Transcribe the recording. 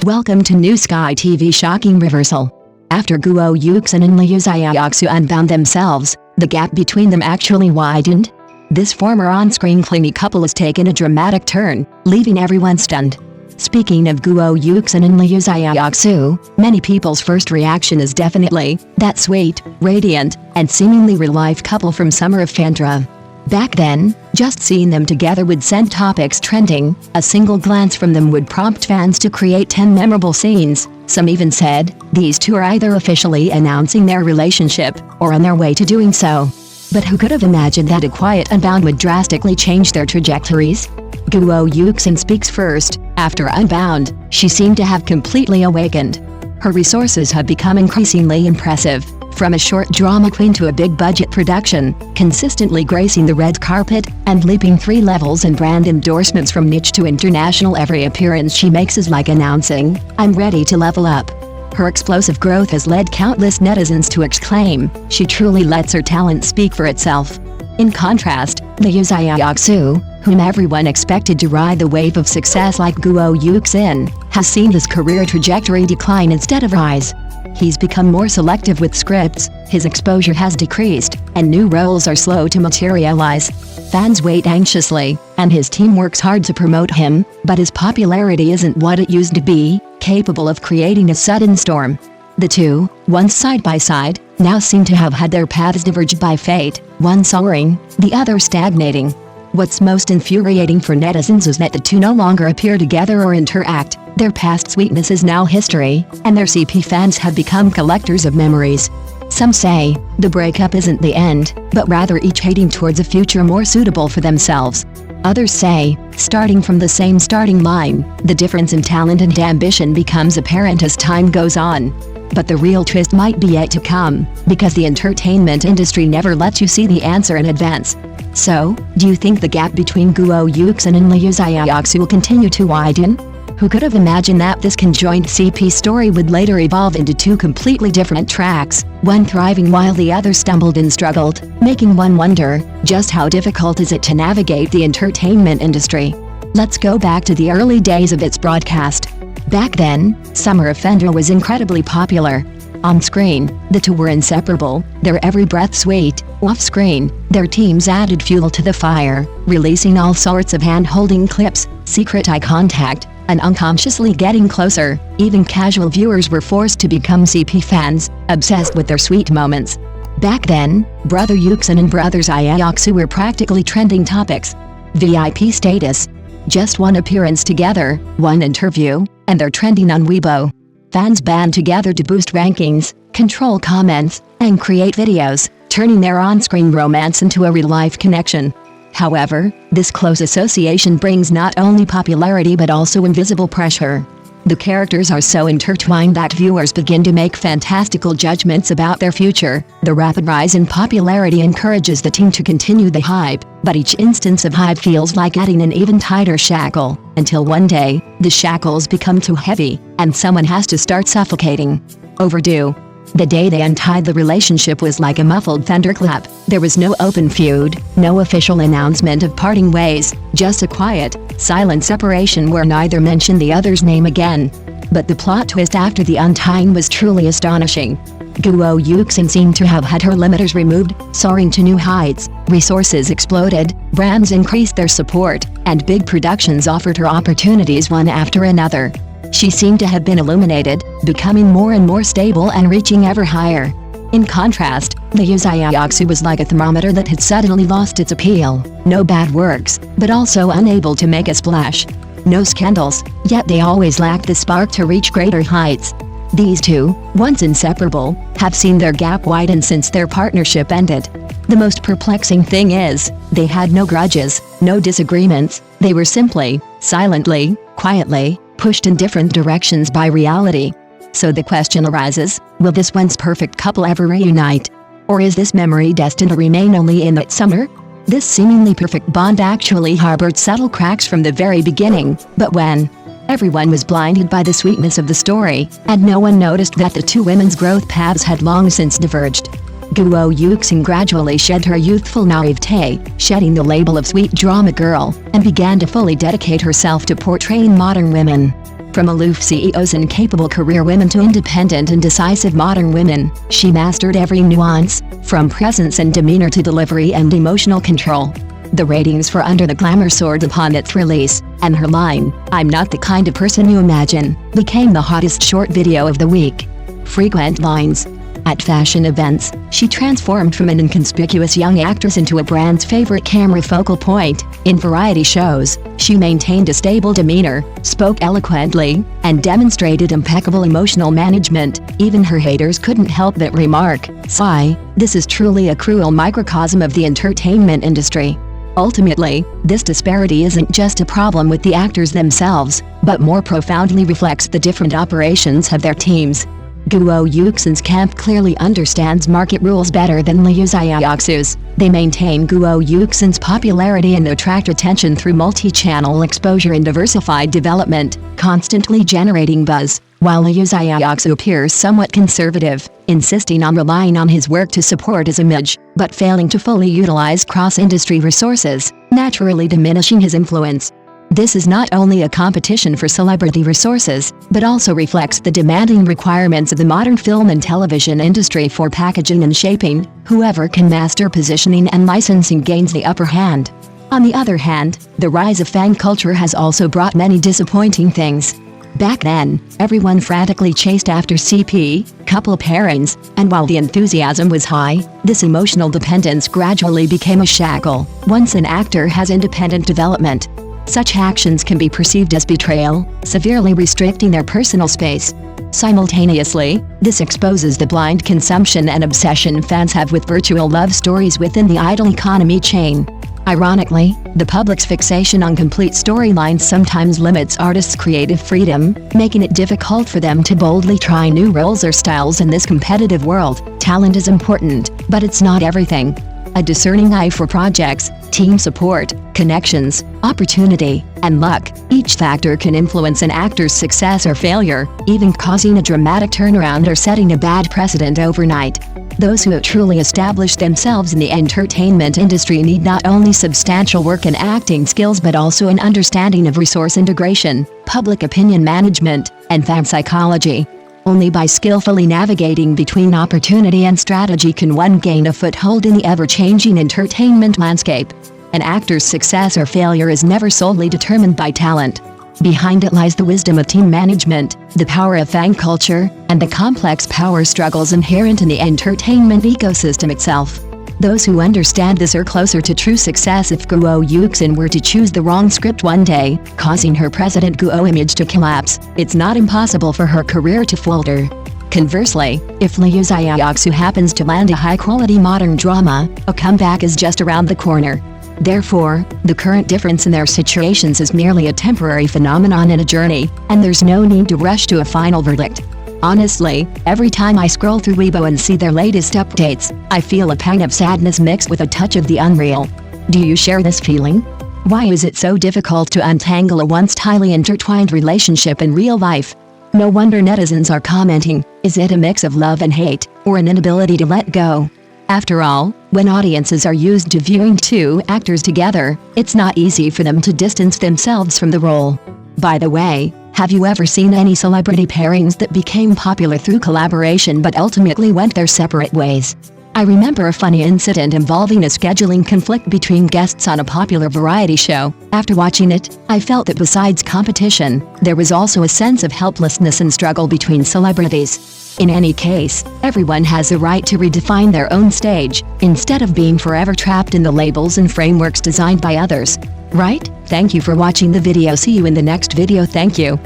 Welcome to New Sky TV shocking reversal. After Guo Yuxin and Liu Xiaoxu unbound themselves, the gap between them actually widened. This former on-screen clingy couple has taken a dramatic turn, leaving everyone stunned. Speaking of Guo Yuxin and Liu Xiaoxu, many people's first reaction is definitely that sweet, radiant, and seemingly real-life couple from Summer of Phandra. Back then, just seeing them together would send topics trending. A single glance from them would prompt fans to create 10 memorable scenes. Some even said, these two are either officially announcing their relationship, or on their way to doing so. But who could have imagined that a quiet unbound would drastically change their trajectories? Guo Yuxin speaks first. After Unbound, she seemed to have completely awakened. Her resources have become increasingly impressive. From a short drama queen to a big-budget production, consistently gracing the red carpet, and leaping 3 levels in brand endorsements from niche to international, every appearance she makes is like announcing, "I'm ready to level up." Her explosive growth has led countless netizens to exclaim, she truly lets her talent speak for itself. In contrast, Liu Xiaoxu, whom everyone expected to ride the wave of success like Guo Yuxin, has seen his career trajectory decline instead of rise. He's become more selective with scripts, his exposure has decreased, and new roles are slow to materialize. Fans wait anxiously, and his team works hard to promote him, but his popularity isn't what it used to be, capable of creating a sudden storm. The two, once side by side, now seem to have had their paths diverged by fate, one soaring, the other stagnating. What's most infuriating for netizens is that the two no longer appear together or interact. Their past sweetness is now history, and their CP fans have become collectors of memories. Some say, the breakup isn't the end, but rather each heading towards a future more suitable for themselves. Others say, starting from the same starting line, the difference in talent and ambition becomes apparent as time goes on. But the real twist might be yet to come, because the entertainment industry never lets you see the answer in advance. So, do you think the gap between Guo Yuxin and Liu Xiaoxu will continue to widen? Who could have imagined that this conjoined CP story would later evolve into 2 completely different tracks, one thriving while the other stumbled and struggled, making one wonder, just how difficult is it to navigate the entertainment industry? Let's go back to the early days of its broadcast. Back then, Summer of Phandra was incredibly popular. On screen, the two were inseparable, their every breath sweet. Off-screen, their teams added fuel to the fire, releasing all sorts of hand-holding clips, secret eye contact, and unconsciously getting closer. Even casual viewers were forced to become CP fans, obsessed with their sweet moments. Back then, Brother Yuxin and Brothers Xiaoxu were practically trending topics. VIP status. Just one appearance together, one interview, and they're trending on Weibo. Fans band together to boost rankings, control comments, and create videos, turning their on-screen romance into a real-life connection. However, this close association brings not only popularity but also invisible pressure. The characters are so intertwined that viewers begin to make fantastical judgments about their future. The rapid rise in popularity encourages the team to continue the hype, but each instance of hype feels like adding an even tighter shackle, until one day, the shackles become too heavy, and someone has to start suffocating. Overdue. The day they untied the relationship was like a muffled thunderclap. There was no open feud, no official announcement of parting ways, just a quiet, silent separation where neither mentioned the other's name again. But the plot twist after the untying was truly astonishing. Guo Yuxin seemed to have had her limiters removed, soaring to new heights, resources exploded, brands increased their support, and big productions offered her opportunities one after another. She seemed to have been illuminated, becoming more and more stable and reaching ever higher. In contrast, Liu Xiaoxu was like a thermometer that had suddenly lost its appeal. No bad works, but also unable to make a splash. No scandals, yet they always lacked the spark to reach greater heights. These two, once inseparable, have seen their gap widen since their partnership ended. The most perplexing thing is, they had no grudges, no disagreements, they were simply, silently, quietly, pushed in different directions by reality. So the question arises, will this once perfect couple ever reunite? Or is this memory destined to remain only in that summer? This seemingly perfect bond actually harbored subtle cracks from the very beginning, but when everyone was blinded by the sweetness of the story, and no one noticed that the two women's growth paths had long since diverged. Guo Yuxin gradually shed her youthful naivete, shedding the label of sweet drama girl, and began to fully dedicate herself to portraying modern women. From aloof CEOs and capable career women to independent and decisive modern women, she mastered every nuance, from presence and demeanor to delivery and emotional control. The ratings for Under the Glamour soared upon its release, and her line, "I'm not the kind of person you imagine," became the hottest short video of the week. Frequent lines. At fashion events, she transformed from an inconspicuous young actress into a brand's favorite camera focal point. In variety shows, she maintained a stable demeanor, spoke eloquently, and demonstrated impeccable emotional management. Even her haters couldn't help but remark, "Sigh, this is truly a cruel microcosm of the entertainment industry." Ultimately, this disparity isn't just a problem with the actors themselves, but more profoundly reflects the different operations of their teams. Guo Yuxin's camp clearly understands market rules better than Liu Xiaoxu's. They maintain Guo Yuxin's popularity and attract attention through multi-channel exposure and diversified development, constantly generating buzz, while Liu Xiaoxu appears somewhat conservative, insisting on relying on his work to support his image, but failing to fully utilize cross-industry resources, naturally diminishing his influence. This is not only a competition for celebrity resources, but also reflects the demanding requirements of the modern film and television industry for packaging and shaping. Whoever can master positioning and licensing gains the upper hand. On the other hand, the rise of fan culture has also brought many disappointing things. Back then, everyone frantically chased after CP, couple pairings, and while the enthusiasm was high, this emotional dependence gradually became a shackle. Once an actor has independent development, such actions can be perceived as betrayal, severely restricting their personal space. Simultaneously, this exposes the blind consumption and obsession fans have with virtual love stories within the idol economy chain. Ironically, the public's fixation on complete storylines sometimes limits artists' creative freedom, making it difficult for them to boldly try new roles or styles in this competitive world. Talent is important, but it's not everything. A discerning eye for projects, team support, connections, opportunity, and luck, each factor can influence an actor's success or failure, even causing a dramatic turnaround or setting a bad precedent overnight. Those who have truly established themselves in the entertainment industry need not only substantial work and acting skills but also an understanding of resource integration, public opinion management, and fan psychology. Only by skillfully navigating between opportunity and strategy can one gain a foothold in the ever-changing entertainment landscape. An actor's success or failure is never solely determined by talent. Behind it lies the wisdom of team management, the power of fan culture, and the complex power struggles inherent in the entertainment ecosystem itself. Those who understand this are closer to true success. If Guo Yuxin were to choose the wrong script one day, causing her President Guo image to collapse, it's not impossible for her career to falter. Conversely, if Liu Xiaoxu happens to land a high-quality modern drama, a comeback is just around the corner. Therefore, the current difference in their situations is merely a temporary phenomenon in a journey, and there's no need to rush to a final verdict. Honestly, every time I scroll through Weibo and see their latest updates, I feel a pang of sadness mixed with a touch of the unreal. Do you share this feeling? Why is it so difficult to untangle a once highly intertwined relationship in real life? No wonder netizens are commenting, is it a mix of love and hate, or an inability to let go? After all, when audiences are used to viewing two actors together, it's not easy for them to distance themselves from the role. By the way, have you ever seen any celebrity pairings that became popular through collaboration but ultimately went their separate ways? I remember a funny incident involving a scheduling conflict between guests on a popular variety show. After watching it, I felt that besides competition, there was also a sense of helplessness and struggle between celebrities. In any case, everyone has a right to redefine their own stage, instead of being forever trapped in the labels and frameworks designed by others. Right? Thank you for watching the video. See you in the next video. Thank you.